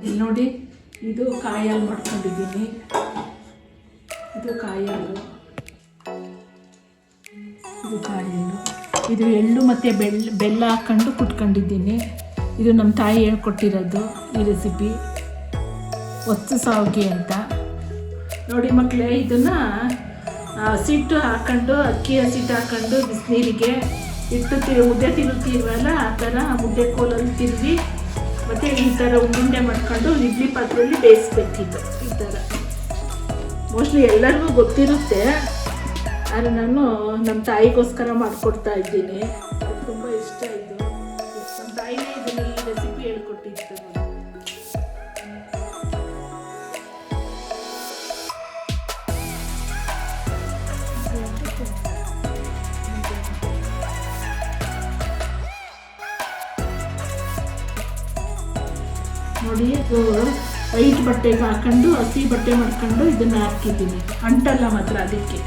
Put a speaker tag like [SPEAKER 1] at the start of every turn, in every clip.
[SPEAKER 1] ಇಲ್ಲಿ ನೋಡಿ, ಇದು ಕಾಯಿ ಹಾಲು ಮಾಡ್ಕೊಂಡಿದ್ದೀನಿ. ಇದು ಕಾಯಿ ಹಾಲು, ಇದು ಕಾಯಿ ಹಾಲು, ಇದು ಎಳ್ಳು ಮತ್ತು ಬೆಲ್ಲ ಹಾಕ್ಕೊಂಡು ಕುಟ್ಕೊಂಡಿದ್ದೀನಿ. ಇದು ನಮ್ಮ ತಾಯಿ ಹೇಳ್ಕೊಟ್ಟಿರೋದು ಈ ರೆಸಿಪಿ, ಒತ್ತು ಸಾವಿಗೆ ಅಂತ. ನೋಡಿ ಮಕ್ಕಳೇ, ಇದನ್ನು ಹಸಿಟ್ಟು ಹಾಕ್ಕೊಂಡು, ಅಕ್ಕಿ ಹಸಿಟ್ಟು ಹಾಕ್ಕೊಂಡು ಬಿಸಿನೀರಿಗೆ ಇಟ್ಟು ಮುದ್ದೆ ತಿರುಗ್ತೀವಲ್ಲ, ಆ ಥರ ಮುದ್ದೆ ಕೋಲಲ್ಲಿ ತಿರುಗಿ ಮತ್ತು ಈ ಥರ ಉಂಡೆ ಮಾಡ್ಕೊಂಡು ಇಡ್ಲಿ ಪಾತ್ರೆಯಲ್ಲಿ ಬೇಯಿಸ್ಬೇಕಿತ್ತು. ಈ ಥರ ಮೋಸ್ಟ್ಲಿ ಎಲ್ಲರಿಗೂ ಗೊತ್ತಿರುತ್ತೆ, ಆದರೆ ನಾನು ನಮ್ಮ ತಾಯಿಗೋಸ್ಕರ ಮಾಡಿಕೊಡ್ತಾ ಇದ್ದೀನಿ. ತುಂಬ ಇಷ್ಟ ಇದು. ನಮ್ಮ ತಾಯಿನೇ ಇದನ್ನು ಈ ರೆಸಿಪಿ ಹೇಳ್ಕೊಟ್ಟಿತ್ತು. ನೋಡಿ, ಇದು ವೈಟ್ ಬಟ್ಟೆಗೆ ಹಾಕೊಂಡು ಹಸಿ ಬಟ್ಟೆ ಮಾಡ್ಕೊಂಡು ಇದನ್ನು ಹಾಕಿದ್ದೀನಿ, ಅಂಟಲ್ಲ ಮಾತ್ರ ಅದಕ್ಕೆ.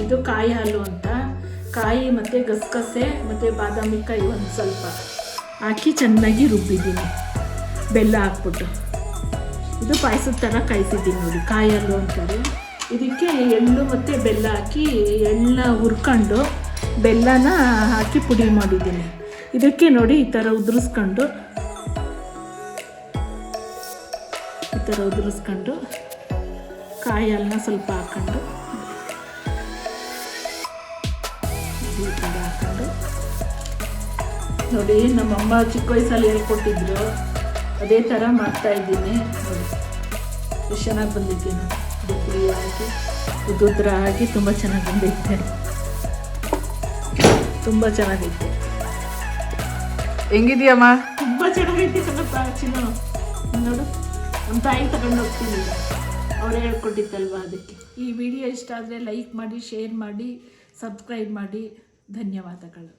[SPEAKER 1] ಇದು ಕಾಯಿ ಹಾಲು ಅಂತ. ಕಾಯಿ ಮತ್ತು ಗಸಗಸೆ ಮತ್ತು ಬಾದಾಮಿ ಕಾಯಿ ಒಂದು ಸ್ವಲ್ಪ ಹಾಕಿ ಚೆನ್ನಾಗಿ ರುಬ್ಬಿದ್ದೀನಿ, ಬೆಲ್ಲ ಹಾಕ್ಬಿಟ್ಟು. ಇದು ಪಾಯಸದ ಥರ ಕಾಯಿಸಿದ್ದೀನಿ ನೋಡಿ, ಕಾಯಿ ಹಾಲು ಅಂತಾರೆ. ಇದಕ್ಕೆ ಎಳ್ಳು ಮತ್ತು ಬೆಲ್ಲ ಹಾಕಿ, ಎಳ್ಳನ್ನ ಹುರ್ಕೊಂಡು ಬೆಲ್ಲನ ಹಾಕಿ ಪುಡಿ ಮಾಡಿದ್ದೀನಿ. ಇದಕ್ಕೆ ನೋಡಿ, ಈ ಥರ ಉದುರಿಸ್ಕೊಂಡು ಕಾಯಿ ಹಾಲನ್ನ ಸ್ವಲ್ಪ ಹಾಕ್ಕೊಂಡು ಈ ಥರ ಹಾಕೊಂಡು ನೋಡಿ, ನಮ್ಮಮ್ಮ ಚಿಕ್ಕ ವಯಸ್ಸಲ್ಲಿ ಹೇಳ್ಕೊಟ್ಟಿದ್ರು, ಅದೇ ಥರ ಮಾಡ್ತಾಯಿದ್ದೀನಿ. ನೋಡಿ ಎಷ್ಟು ಚೆನ್ನಾಗಿ ಬಂದಿದ್ದೆ. ಪುಡಿ ಹಾಕಿ ಉದುದ್ರ ಹಾಕಿ ತುಂಬ ಚೆನ್ನಾಗಿ ಬಂದಿದ್ದೆ, ತುಂಬ ಚೆನ್ನಾಗೈತೆ.
[SPEAKER 2] ಹೆಂಗಿದೆಯಮ್ಮ?
[SPEAKER 1] ತುಂಬ ಚೆನ್ನಾಗೈತೆ ಕಣಪ್ಪ. ಚಿನ್ನ ನೋಡು, ನಮ್ಮ ತಾಯಿ ತಗೊಂಡು ಹೋಗ್ತೀನಿ, ಅವರೇ ಹೇಳ್ಕೊಟ್ಟಿತ್ತಲ್ವ ಅದಕ್ಕೆ. ಈ ವಿಡಿಯೋ ಇಷ್ಟ ಆದರೆ ಲೈಕ್ ಮಾಡಿ, ಶೇರ್ ಮಾಡಿ, ಸಬ್ಸ್ಕ್ರೈಬ್ ಮಾಡಿ. ಧನ್ಯವಾದಗಳು.